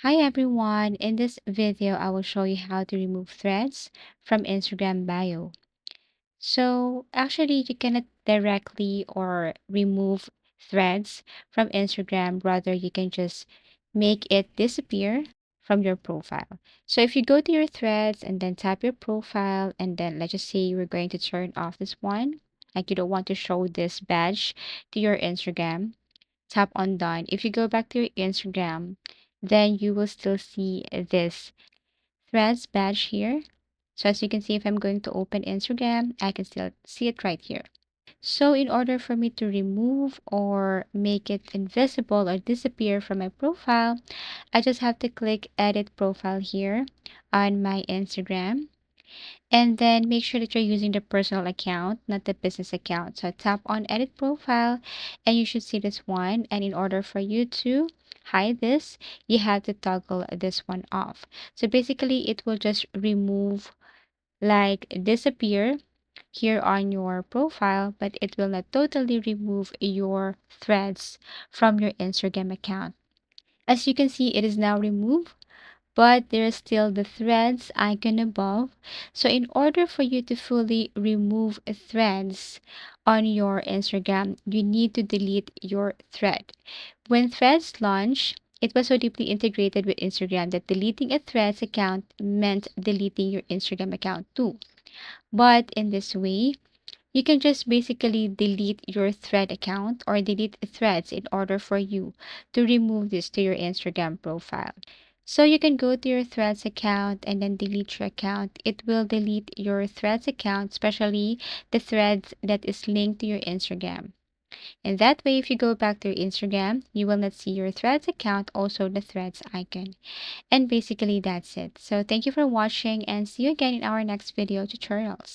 Hi everyone, in this video I will show you how to remove threads from Instagram bio. So actually you cannot directly or remove threads from Instagram, rather you can just make it disappear from your profile. So if you go to your threads and then tap your profile and then let's just say you were going to turn off this one, like you don't want to show this badge to your Instagram, tap on done. If you go back to your Instagram, then you will still see this threads badge here. So as you can see, if I'm going to open Instagram, I can still see it right here. So in order for me to remove or make it invisible or disappear from my profile, I just have to click edit profile here on my Instagram. And then make sure that you're using the personal account, not the business account. So tap on edit profile and you should see this one. And in order for you to hide this, you have to toggle this one off. So basically it will just remove, like disappear here on your profile, but it will not totally remove your threads from your Instagram account. As you can see, it is now removed, but there is still the threads icon above. So in order for you to fully remove threads on your Instagram, you need to delete your thread. When threads launched, it was so deeply integrated with Instagram that deleting a threads account meant deleting your Instagram account too. But in this way, you can just basically delete your thread account or delete threads in order for you to remove this to your Instagram profile. So you can go to your threads account and then delete your account. It will delete your threads account, especially the threads that is linked to your Instagram. And that way, if you go back to your Instagram, you will not see your threads account, also the threads icon. And basically that's it. So thank you for watching and see you again in our next video tutorials.